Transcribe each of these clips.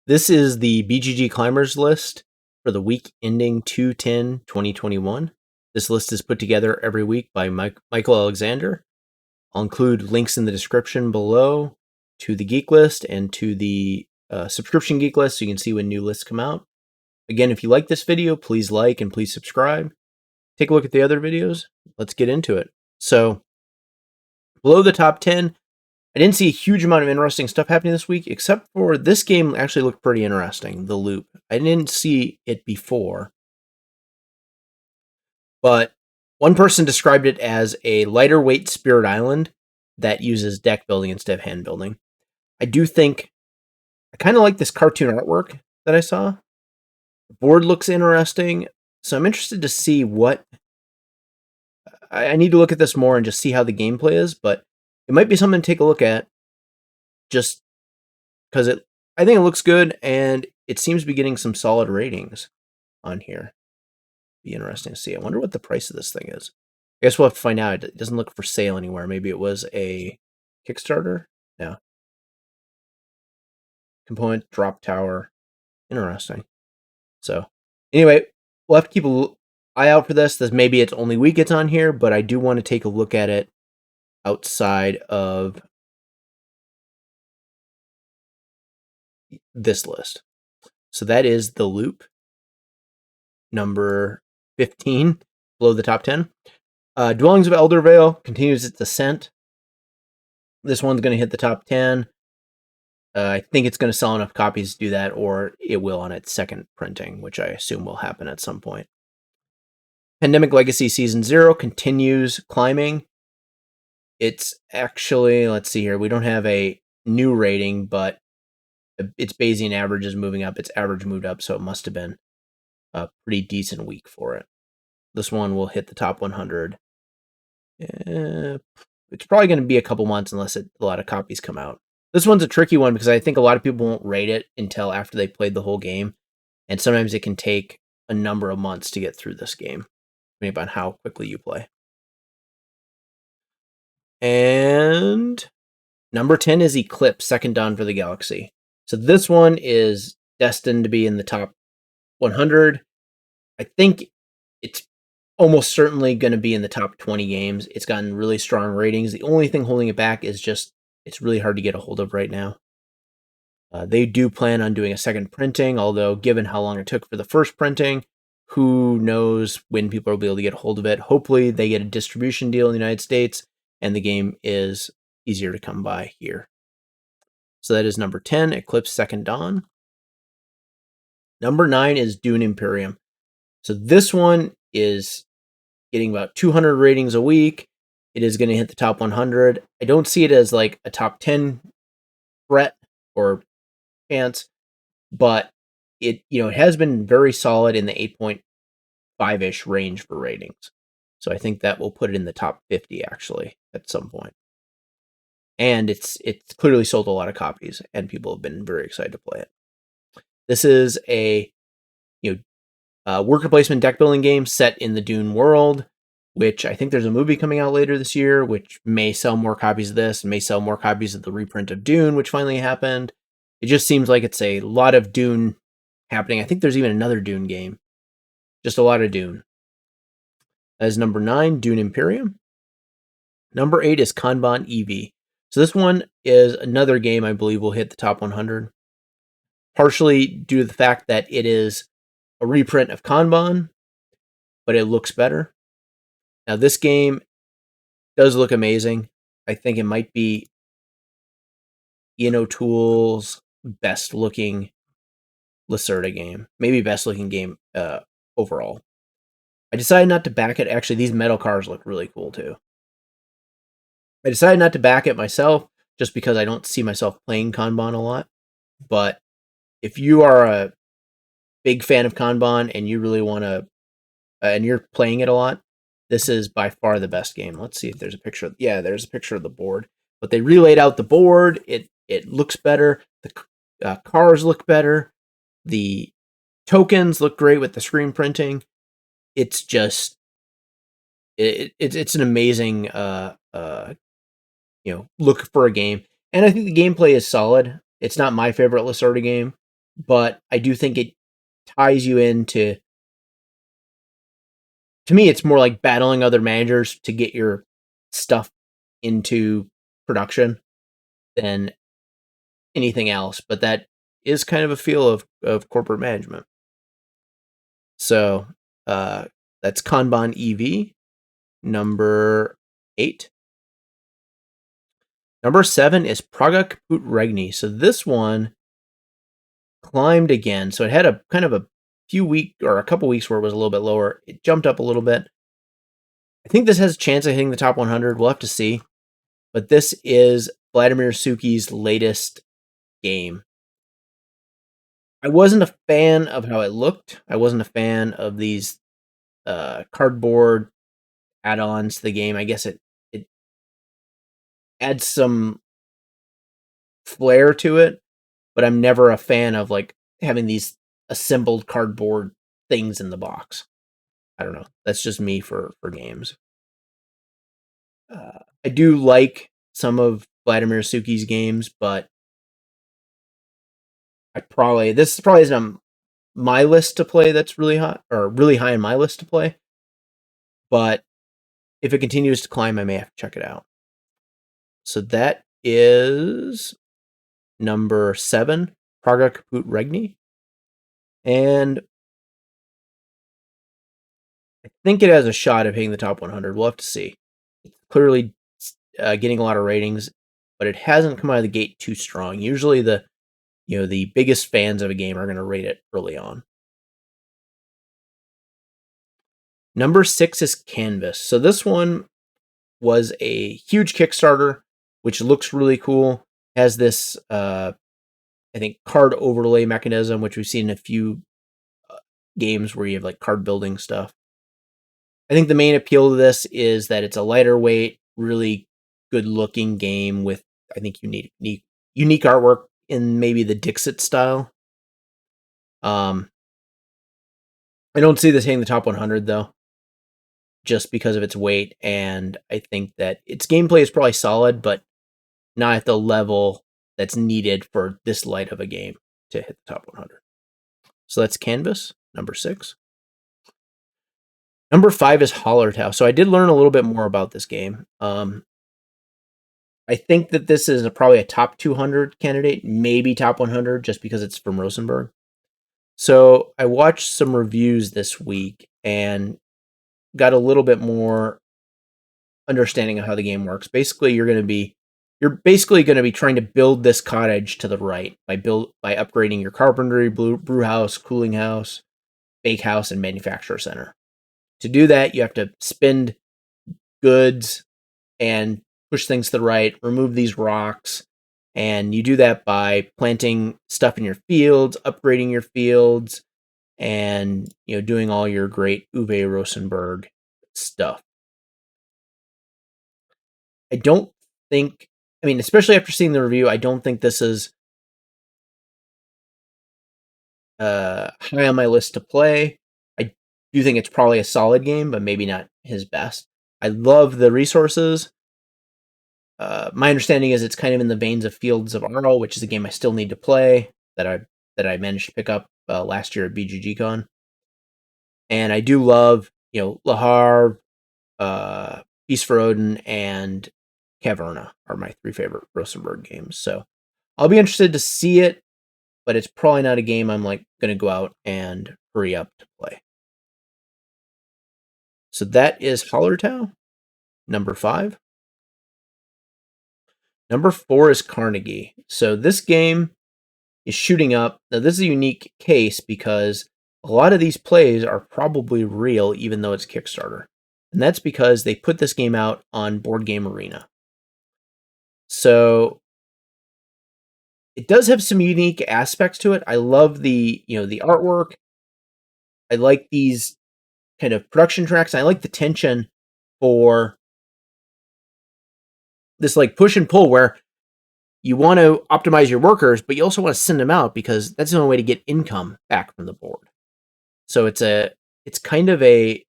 This is the BGG Climbers list for the week ending 2/10/2021. This list is put together every week by Michael Alexander. I'll include links in the description below to the Geeklist and to the subscription Geeklist so you can see when new lists come out. Again, if you like this video, please like and please subscribe. Take a look at the other videos. Let's get into it. So, below the top 10, I didn't see a huge amount of interesting stuff happening this week, except for this game actually looked pretty interesting, The Loop. I didn't see it before, but one person described it as a lighter weight Spirit Island that uses deck building instead of hand building. I do think I kind of like this cartoon artwork that I saw. The board looks interesting, so I'm interested to see what... I need to look at this more and just see how the gameplay is, but it might be something to take a look at just because I think it looks good and it seems to be getting some solid ratings on here. Be interesting to see. I wonder what the price of this thing is. I guess we'll have to find out. It doesn't look for sale anywhere. Maybe it was a Kickstarter? No. Component, drop tower. Interesting. So, anyway, we'll have to keep an eye out for this. Maybe it's only week it's on here, but I do want to take a look at it outside of this list. So that is The Loop, number 15, below the top 10. Dwellings of Eldervale continues its ascent. This one's going to hit the top 10. I think it's going to sell enough copies to do that, or it will on its second printing, which I assume will happen at some point. Pandemic Legacy Season 0 continues climbing. It's actually, let's see here, we don't have a new rating, but its Bayesian average is moving up. Its average moved up, so it must have been a pretty decent week for it. This one will hit the top 100. It's probably going to be a couple months unless a lot of copies come out. This one's a tricky one because I think a lot of people won't rate it until after they played the whole game, and sometimes it can take a number of months to get through this game, depending on how quickly you play. And number 10 is Eclipse, Second Dawn for the Galaxy. So this one is destined to be in the top 100. I think it's almost certainly going to be in the top 20 games. It's gotten really strong ratings. The only thing holding it back is just it's really hard to get a hold of right now. They do plan on doing a second printing, although given how long it took for the first printing, who knows when people will be able to get a hold of it. Hopefully they get a distribution deal in the United States and the game is easier to come by here. So that is number 10, Eclipse Second Dawn. Number 9 is Dune Imperium. So this one is getting about 200 ratings a week. It is going to hit the top 100. I don't see it as like a top 10 threat or chance, but it has been very solid in the 8.5-ish range for ratings. So I think that will put it in the top 50 actually at some point. And it's clearly sold a lot of copies, and people have been very excited to play it. This is a worker placement deck building game set in the Dune world, which I think there's a movie coming out later this year, which may sell more copies of this, may sell more copies of the reprint of Dune, which finally happened. It just seems like it's a lot of Dune happening. I think there's even another Dune game. Just a lot of Dune. That is number 9, Dune Imperium. Number 8 is Kanban EB. So this one is another game I believe will hit the top 100. Partially due to the fact that it is a reprint of Kanban, but it looks better. Now this game does look amazing. I think it might be Ian O'Toole's best looking Lacerda game. Maybe best looking game overall. I decided not to back it. Actually, these metal cars look really cool too. I decided not to back it myself just because I don't see myself playing Kanban a lot. But if you are a big fan of Kanban and you really want to, and you're playing it a lot, this is by far the best game. Let's see if there's a picture. Yeah, there's a picture of the board. But they relaid out the board. It looks better. The cars look better. The tokens look great with the screen printing. It's just, it's an amazing look for a game. And I think the gameplay is solid. It's not my favorite Lacerda game, but I do think it ties you into. To me, it's more like battling other managers to get your stuff into production than anything else. But that is kind of a feel of corporate management. So that's Kanban EV, number 8. Number 7 is Prague Regni. So this one climbed again. So it had a kind of a couple weeks where it was a little bit lower. It jumped up a little bit. I think this has a chance of hitting the top 100. We'll have to see. But this is Vladimir Suki's latest game. I wasn't a fan of how it looked. I wasn't a fan of these cardboard add-ons to the game. I guess it adds some flair to it, but I'm never a fan of like having these assembled cardboard things in the box. I don't know. That's just me for games. I do like some of Vladimir Suki's games, but this probably isn't on my list to play. That's really hot or really high on my list to play. But if it continues to climb, I may have to check it out. So that is number 7, Prague Regni. And I think it has a shot of hitting the top 100. We'll have to see. It's clearly getting a lot of ratings, but it hasn't come out of the gate too strong. Usually the biggest fans of a game are going to rate it early on. Number 6 is Canvas. So this one was a huge Kickstarter, which looks really cool. Has this, I think, card overlay mechanism, which we've seen in a few games where you have like card building stuff. I think the main appeal to this is that it's a lighter weight, really good looking game with, I think, unique artwork in maybe the Dixit style. I don't see this hitting the top 100 though, just because of its weight, and I think that its gameplay is probably solid, but not at the level that's needed for this light of a game to hit the top 100. So that's Canvas, number 6. Number 5 is Hollertow. So I did learn a little bit more about this game. I think that this is probably a top 200 candidate, maybe top 100, just because it's from Rosenberg. So I watched some reviews this week and got a little bit more understanding of how the game works. Basically, you're basically going to be trying to build this cottage to the right by upgrading your carpentry, brew house, cooling house, bake house, and manufacturer center. To do that, you have to spend goods and push things to the right, remove these rocks, and you do that by planting stuff in your fields, upgrading your fields, and doing all your great Uwe Rosenberg stuff. I don't think, especially after seeing the review, I don't think this is high on my list to play. I do think it's probably a solid game, but maybe not his best. I love the resources. My understanding is it's kind of in the veins of Fields of Arle, which is a game I still need to play that I managed to pick up last year at BGGCon. And I do love, Le Havre, Beast for Odin, and Caverna are my 3 favorite Rosenberg games. So I'll be interested to see it, but it's probably not a game I'm going to go out and hurry up to play. So that is Hollertow, number 5. Number 4 is Carnegie. So this game is shooting up. Now this is a unique case because a lot of these plays are probably real, even though it's Kickstarter. And that's because they put this game out on Board Game Arena. So it does have some unique aspects to it. I love the artwork. I like these kind of production tracks. I like the tension for this push and pull where you want to optimize your workers, but you also want to send them out because that's the only way to get income back from the board. So it's kind of a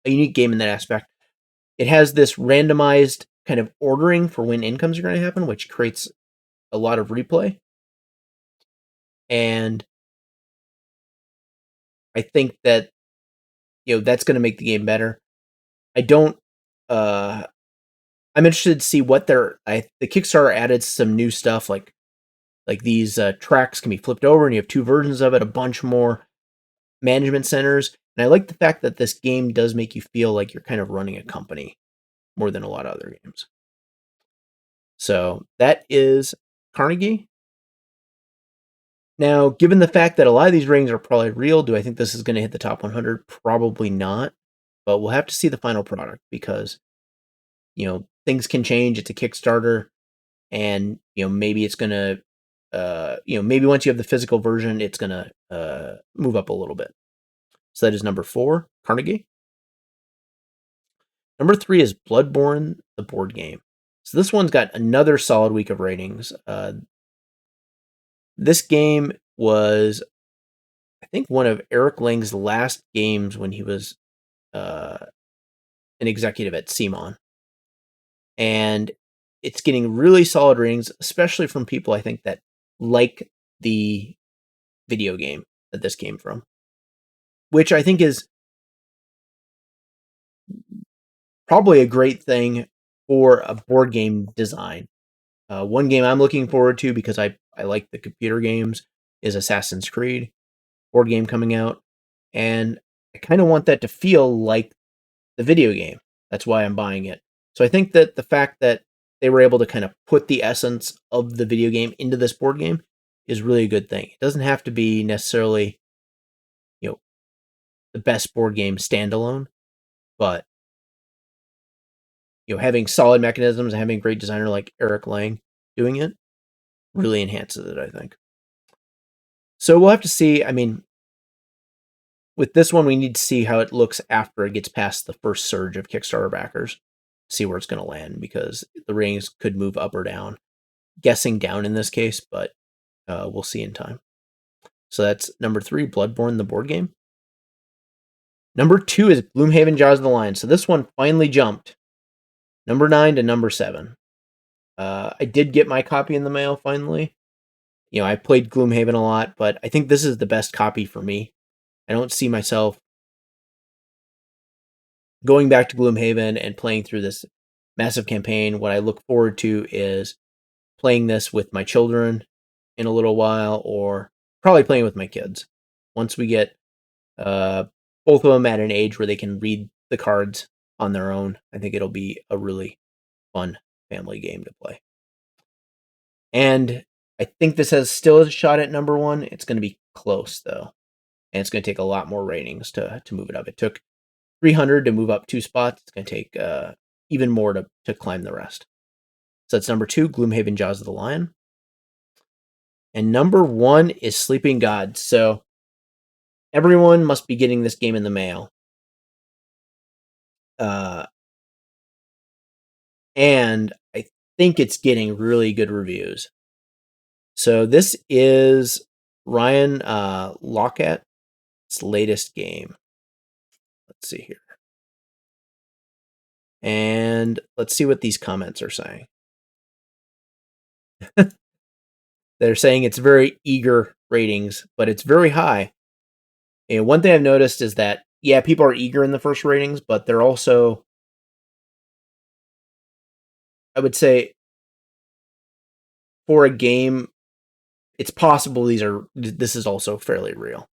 unique game in that aspect. It has this randomized kind of ordering for when incomes are going to happen, which creates a lot of replay. and I think that that's going to make the game better. I don't. I'm interested to see what the Kickstarter added some new stuff like these tracks can be flipped over and you have two versions of it, a bunch more management centers, and I like the fact that this game does make you feel like you're kind of running a company more than a lot of other games. So that is Carnegie. Now, given the fact that a lot of these ratings are probably real, do I think this is going to hit the top 100? Probably not, but we'll have to see the final product because things can change. It's a Kickstarter, and maybe it's going to maybe once you have the physical version, it's going to move up a little bit. So that is number 4, Carnegie. Number 3 is Bloodborne, the board game. So this one's got another solid week of ratings. This game was, I think, one of Eric Lang's last games when he was an executive at CMON. And it's getting really solid ratings, especially from people, I think, that like the video game that this came from, which I think is probably a great thing for a board game design. One game I'm looking forward to because I like the computer games is Assassin's Creed board game coming out, and I kind of want that to feel like the video game. That's why I'm buying it. So I think that the fact that they were able to kind of put the essence of the video game into this board game is really a good thing. It doesn't have to be necessarily, the best board game standalone, but having solid mechanisms and having a great designer like Eric Lang doing it really enhances it, I think. So we'll have to see. I mean, with this one, we need to see how it looks after it gets past the first surge of Kickstarter backers, see where it's going to land, because the ratings could move up or down. Guessing down in this case, but we'll see in time. So that's number 3, Bloodborne, the board game. Number 2 is Bloomhaven, Jaws of the Lion. So this one finally jumped. Number 9 to number 7. I did get my copy in the mail finally. I played Gloomhaven a lot, but I think this is the best copy for me. I don't see myself going back to Gloomhaven and playing through this massive campaign. What I look forward to is playing this with my children in a little while, or probably playing with my kids. Once we get both of them at an age where they can read the cards on their own, I think it'll be a really fun family game to play. And I think this has still a shot at number 1. It's going to be close, though. And it's going to take a lot more ratings to move it up. It took 300 to move up 2 spots. It's going to take even more to climb the rest. So that's number 2, Gloomhaven, Jaws of the Lion. And number 1 is Sleeping Gods. So everyone must be getting this game in the mail. And I think it's getting really good reviews. So this is Ryan Lockat's latest game. Let's see here. And let's see what these comments are saying. They're saying it's very eager ratings, but it's very high. And one thing I've noticed is that, yeah, people are eager in the first ratings, but they're also, I would say, for a game, it's possible this is also fairly real.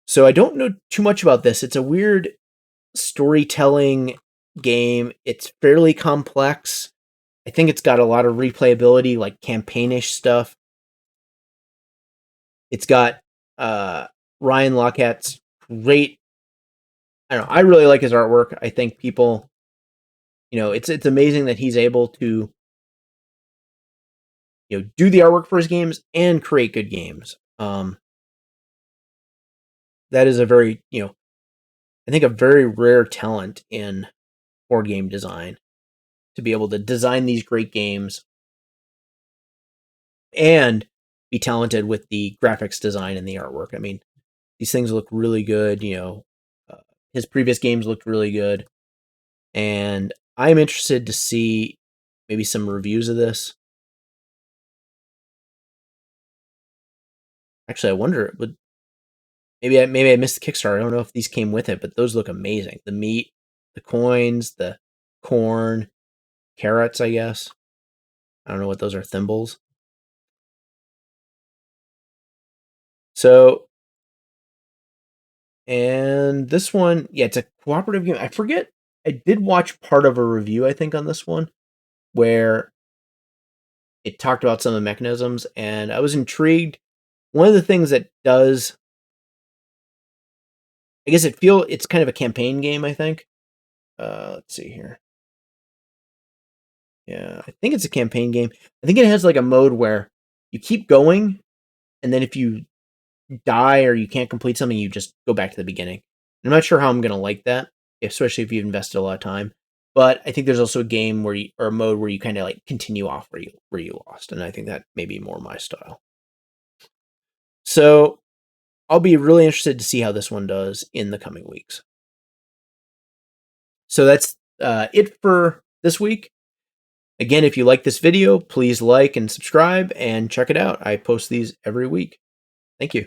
So I don't know too much about this. It's a weird storytelling game. It's fairly complex. I think it's got a lot of replayability, like campaignish stuff. It's got Ryan Lockat's great. I don't know. I really like his artwork. I think people, it's amazing that he's able to, do the artwork for his games and create good games. That is a very, I think a very rare talent in board game design, to be able to design these great games and be talented with the graphics design and the artwork. I mean, these things look really good. His previous games looked really good, and I'm interested to see maybe some reviews of this. Actually, I wonder, maybe I missed the Kickstarter. I don't know if these came with it, but those look amazing. The meat, the coins, the corn, carrots, I guess. I don't know what those are, thimbles. So, and this one, yeah, it's a cooperative game. I forget. I did watch part of a review, I think, on this one, where it talked about some of the mechanisms, and I was intrigued. One of the things that does, I guess it's kind of a campaign game, I think. Let's see here. Yeah, I think it's a campaign game. I think it has like a mode where you keep going, and then if you die or you can't complete something, you just go back to the beginning. I'm not sure how I'm gonna like that, especially if you've invested a lot of time. But I think there's also a game or a mode where you kind of like continue off where you lost, and I think that may be more my style. So I'll be really interested to see how this one does in the coming weeks. So that's it for this week. Again, if you like this video, please like and subscribe and check it out. I post these every week. Thank you.